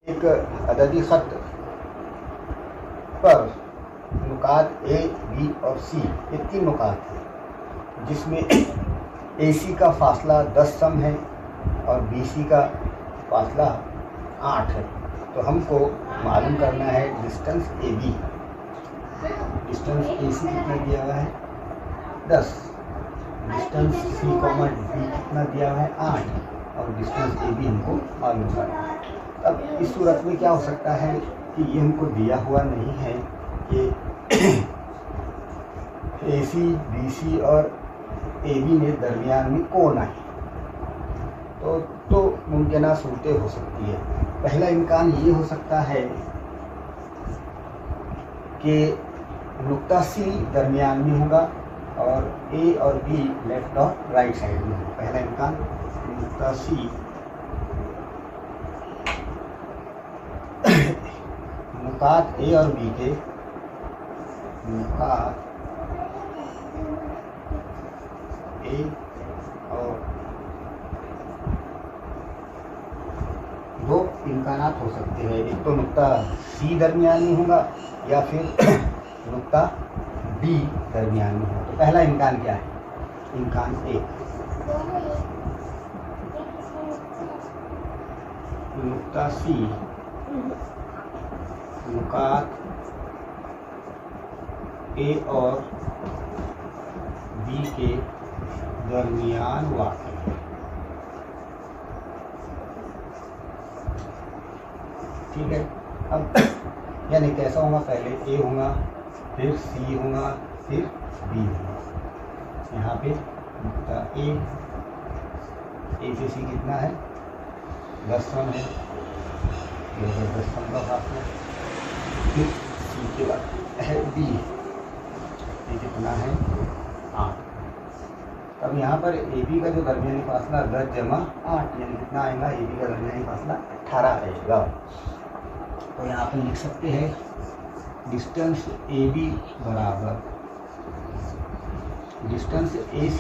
एक अददी ख़त पर नुकात ए, बी और सी ये 3 नुकात हैं, जिसमें AC का फासला 10 सम है और BC का फासला 8 है। तो हमको मालूम करना है डिस्टेंस AB। डिस्टेंस AC कितना दिया हुआ है 10, डिस्टेंस C, D कितना दिया हुआ है 8 और डिस्टेंस AB हमको मालूम करना है। अब इस सूरत में क्या हो सकता है कि ये हमको दिया हुआ नहीं है कि AC, BC और AB में दरमियान में कौन आए, तो मुमकिन सूरतें हो सकती है। पहला इम्कान ये हो सकता है कि नुक्ता C दरमियान में होगा और A और B लेफ्ट और राइट साइड में होगा। पहला इम्कान नुक्ता C नुकात A और B के नुकात A और दो इम्कानात हो सकते हैं। एक तो नुक्ता C दरमियान में होगा या फिर नुक्ता D दरमियान में होगा। तो पहला इम्कान क्या है? इम्कान A, नुक्ता C नुकात A और B के दरमियान वाक़ है। ठीक है। अब यानी कैसा होगा, पहले A होगा, फिर C होगा, फिर B होगा। यहाँ पे नुक्ता A से C कितना है 10 सम है, 10 सम का फासला। फिर C के बाद है B, ये कितना है 8। अब यहाँ पर AB का जो दरमियानी फासला 10 जमा 8 यानी कितना आएगा, AB का दरमियानी फासला 18 आएगा। तो यहाँ पर लिख सकते हैं डिस्टेंस AB बराबर डिस्टेंस AC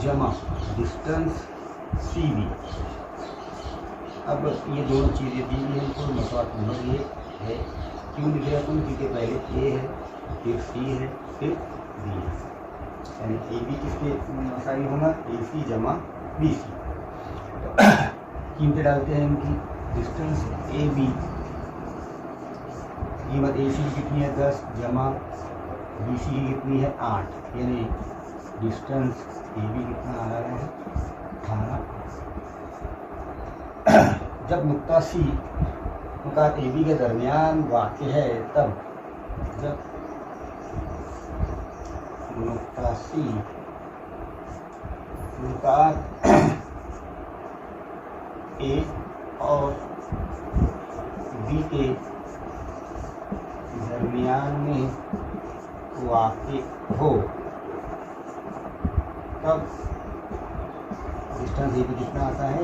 जमा डिस्टेंस CB। अब ये दोनों चीज़ें दी गई हैं, तो मसला नंबर ये है। क्यों लिख रहा हूँ? क्योंकि पहले A है, फिर C है, फिर B है, यानी AB किसके मसाइल होगा AC जमा BC। तो कीमतें डालते हैं इनकी। डिस्टेंस AB कीमत AC की कितनी है 10 जमा BC की कितनी है 8, यानी डिस्टेंस AB कितना आ रहा है 18। जब नुक्ता C नुकात AB के दरमियान वाक़ है, तब जब नुक्ता C नुकात A और B के दरमियान में वाक़ हो, तब डिस्टेंस AB कितना आता है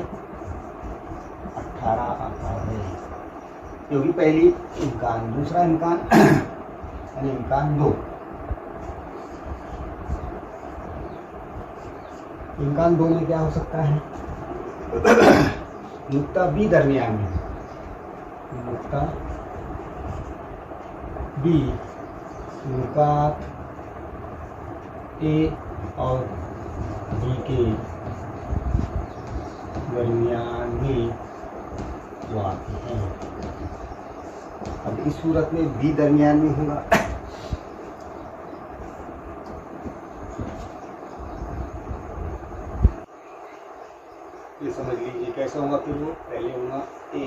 18 आता है। क्योंकि पहली इम्कान। दूसरा इम्कान यानी इम्कान 2। इम्कान 2 में क्या हो सकता है नुक्ता B दरमियान में, नुक्ता B नुकात A और B के दरमियान में वाक़ है। अब इस सूरत में B दरमियान में होगा। ये समझ लीजिए कैसे होगा। फिर वो पहले होगा A,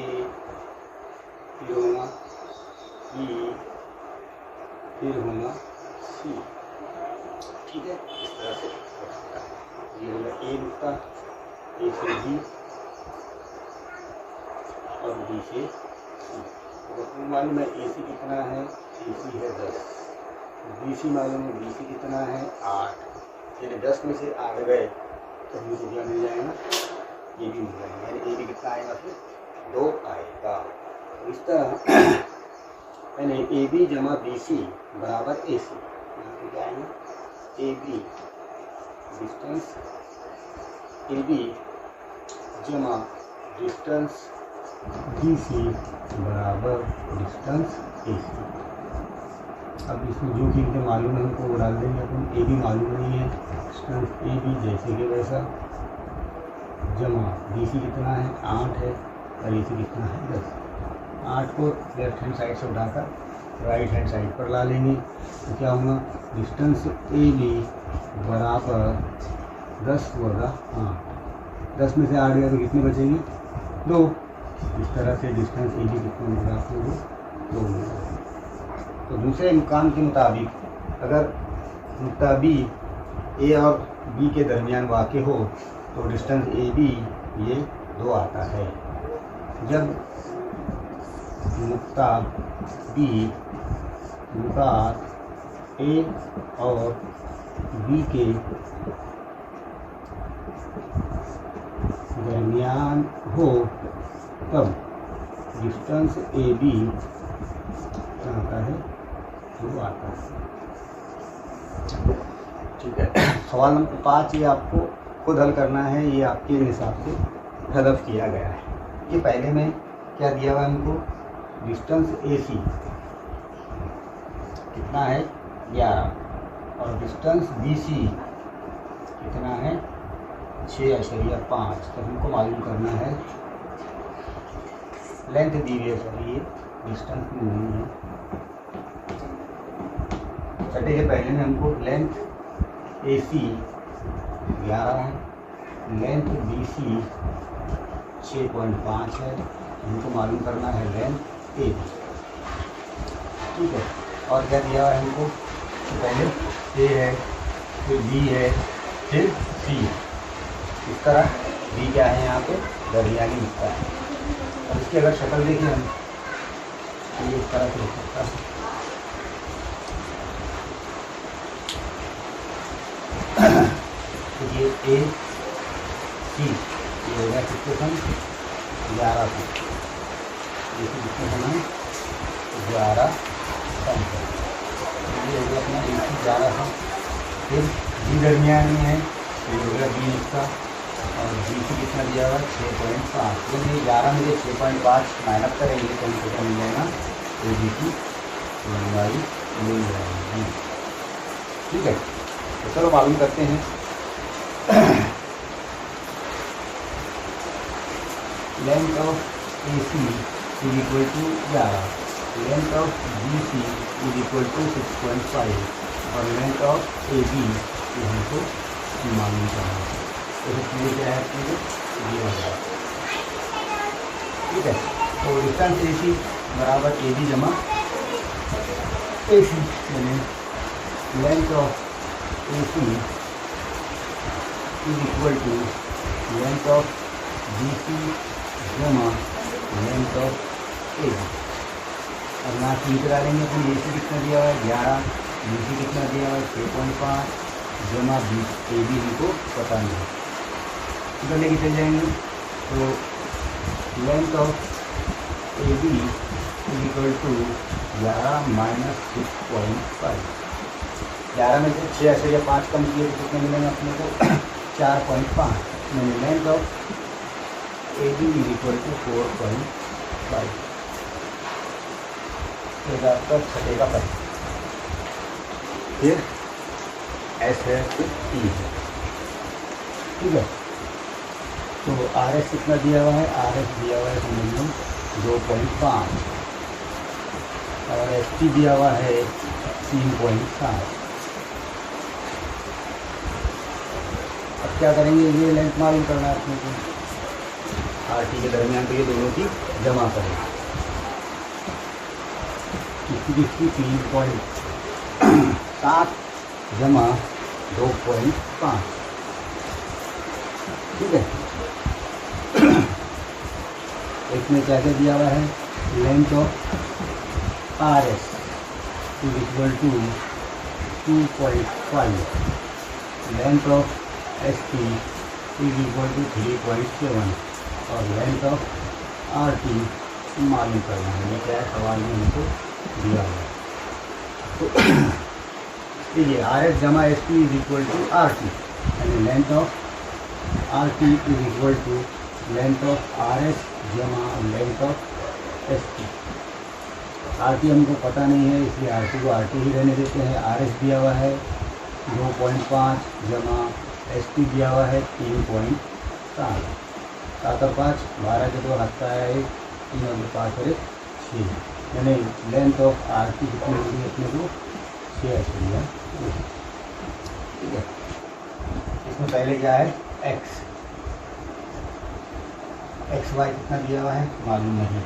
फिर होगा B, फिर होगा C। ठीक है, इस तरह से हो सकता है। ये होगा A नुक्ता, A से B और B से C। तो मालूम है AC कितना है, AC है 10, BC मालूम है BC कितना है 8, यानी 10 में से 8 गए तो हमको क्या मिल जाएगा, ये भी मिल जाएगा। यानी AB कितना आएगा, फिर 2 आएगा। इस तरह यानी AB जमा BC बराबर AC। यहाँ पे क्या आएगा AB डिस्टेंस AB जमा डिस्टेंस बी सी बराबर डिस्टेंस ए सी। अब इसमें जो कीमतें मालूम है उनको डाल देंगे अपन। ए बी मालूम नहीं है, डिस्टेंस ए बी जैसे कि वैसा, जमा बी सी कितना है 8 है और ए सी कितना है 10। 8 को लेफ्ट हैंड साइड से उठाकर राइट हैंड साइड पर ला लेंगे तो क्या होगा, डिस्टेंस ए बी बराबर 10 होगा। हाँ 10 में से 8 गया तो कितने बचेंगे 2। इस तरह से डिस्टेंस ए बी कितना मिलेगा आपको 2 मिलेगा। तो दूसरे काम के मुताबिक अगर नुक्ता बी ए और बी के दरमियान वाक़ हो तो डिस्टेंस ए बी ये 2 आता है। जब नुक्ता बी नुकात ए और बी के दरमियान हो तब डिस्टेंस ए बी क्या आता है 2 आता है। ठीक है, सवाल नंबर 5 ये आपको खुद हल करना है, ये आपके हिसाब से हदफ किया गया है। ये पहले में क्या दिया हुआ है हमको, डिस्टेंस ए सी कितना है 11 और डिस्टेंस बी सी कितना है 6.5। तो हमको मालूम करना है लेंथ दी हुई है, सर ये डिस्टेंस नहीं है। छठे के पहले में हमको लेंथ ए सी 11 है, लेंथ बी सी 6.5 है, हमको मालूम करना है लेंथ ए। ठीक है, और क्या दिया हुआ है हमको, पहले ए है फिर बी है फिर सी। इस तरह बी क्या है यहाँ पे दरमियानी हिस्सा है। और इसकी अगर शक्ल देखिए हम तो ये इस तरह से हो सकता है। तो ये ए सी ये हो गया कितने सन 11 सन, ये कितने सन है 11 सन। ये हो गया अपना ए सी 11 सन। फिर बी दरमियान में है तो ये हो गया बी इसका, और बी सी कितना दिया हुआ 6.5। तो ये 11 में 6.5 माइनस करेंगे तो हमको कितना मिल जाएगा ए बी की लंबाई मिल जाएगी। ठीक है, तो चलो मालूम करते हैं। Length of A C is equal to 11, length of B C is equal to 6.5 और लेंथ ऑफ ए बी ये हमको मालूम करना है। तो इसलिए क्या है आपको ये हो जाएगा। ठीक है, तो डिस्टेंस ए सी बराबर ए बी जमा ए सी, यानी length of A C is equal to length of B C जमा लेंथ ऑफ ए बी। अब ना सी डालेंगे तो ए सी कितना दिया हुआ है 11, बी सी कितना दिया हुआ है 6.5 जमा बी ए बी हमको पता नहीं है, इधर लेके चल जाएंगे। तो length of A B is equal to 11 minus 6.5। 11 में से 6.5 कम किए तो कितने मिलेंगे अपने को 4.5। यानी length of A B is equal to 4.5। तो आपका छठे का पद। फिर एस है फिर टी है। ठीक है, तो आर एस कितना दिया हुआ है, आर एस दिया हुआ है समझ लो 2.5 और एस टी दिया हुआ है 3.7। अब क्या करेंगे, ये लेंथ मालूम करना है अपने को, आर टी के दरमियान तो ये दोनों की जमा करेंगे। इसकी 3.7 जमा 2.5। ठीक है, इसमें क्या क्या दिया हुआ है, length of R S is equal to 2.5, length of S T is equal to 3.7 और लेंथ ऑफ आर टी मालूम करना है। ये क्या है सवाल में हमको दिया हुआ है। तो देखिए आर एस जमा S T is equal to R T, यानी length of R T is equal to length of R S जमा length of S T. R T हमको पता नहीं है, इसलिए आर टी को आर टी ही रहने देते हैं। आर एस दिया हुआ है 2.5 जमा एस टी दिया हुआ है 3.7। 7 और 5 12 के 2 हटता है 1, 3 और 5 और 1 6, यानी लेंथ ऑफ आर टी कितनी होगी अपने को 6 दिया। ठीक है, इसमें पहले क्या है एक्स, एक्स वाई कितना दिया हुआ है मालूम नहीं है,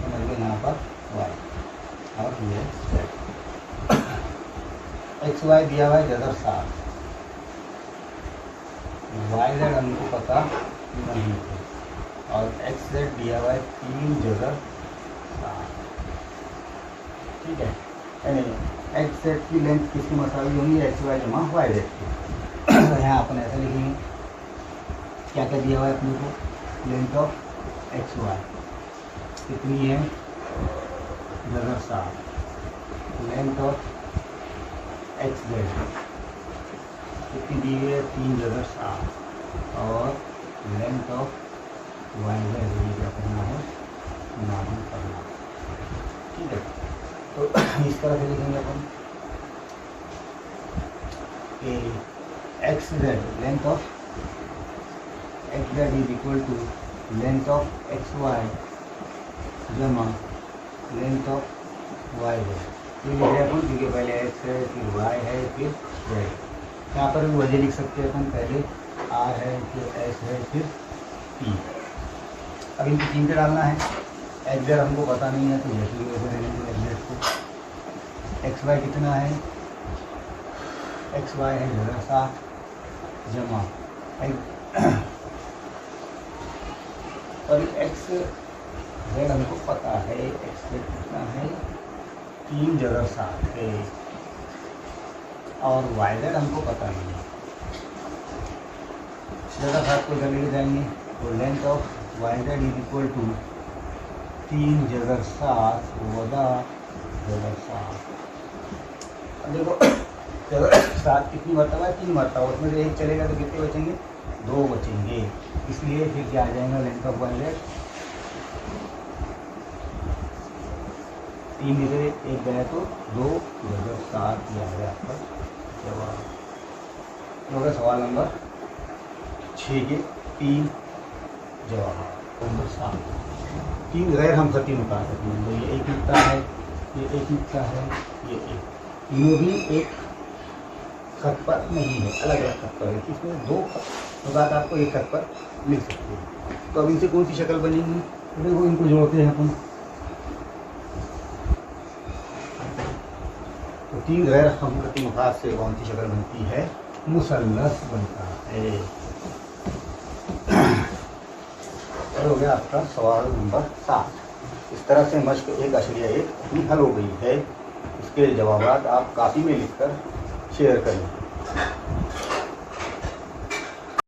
समझ लो यहाँ पर वाई और ये एक्स वाई दिया हुआ है जगह 7, वाई जेड हमको पता नहीं है और एक्स जेड दिया हुआ है 3 जगह 7। ठीक है, यानी एक्स जेड की लेंथ किसकी मसावी होंगी एक्स वाई जमा वाई जेड की। यहाँ अपन ऐसे लिखेंगे क्या क्या दिया हुआ है अपने को, लेंथ ऑफ एक्स वाई कितनी है जगह 7, लेंथ ऑफ एक्स जेड कितनी दी गई है 3 जगह 7 और लेंथ ऑफ वाई जेड ये क्या करना है मालूम करना। ठीक है, तो इस तरह से लिखेंगे अपन X Z length of X Z is equal to length of X Y जमा लेंथ ऑफ वाई जेड। ये लिखे अपन क्योंकि पहले एक्स है फिर वाई है फिर जेड। यहाँ पर भी वजह लिख सकते हैं अपन, पहले आर है फिर एस है फिर पी। अब इनको 3 पे डालना है, एक्स जेड हमको पता नहीं है तो जैसे वैसे ले लेंगे एक्स जेड को। एक्स वाई कितना है, एक्स वाई है जगह 7 जमा और एक्स जेड हमको पता है, एक्स जेड कितना है 3 जगह 7 है और वाई जेड हमको पता नहीं है। जगह 7 को इधर लेके जाएंगे तो length of Y Z is equal to 3 जगह 7 वदा जगह 7। अब देखो जगह 7 कितनी मरतबा है 3 मरतबा, उसमें से 1 चलेगा तो कितने बचेंगे 2 बचेंगे, इसलिए फिर क्या आ जाएगा लेंथ ऑफ वाई जेड 3 में से 1 गया तो 2 जगह 7 दिया गया आपका जवाब। होगा सवाल नंबर 6 के 3 जवाब नंबर 7। 3 गैर हम खत्म उठा सकते हैं, ये एक नुकता है ये एक नुकता है ये एक, तीनों भी एक खत पर नहीं है, अलग अलग खत पर है। इसमें 2 बात आपको एक खत पर लिख सकते हैं। तो अब इनसे कौन सी शक्ल बनेगी, देखो इनको जोड़ते हैं अपन। तो 3 गैर हम खत्म उठा से कौन सी शक्ल बनती है, मुसल्लस बनता है। और हो गया आपका सवाल नंबर 7। इस तरह से मश्क 1/1 अपनी हल हो गई है। इसके जवाब आप कापी में लिखकर शेयर करें।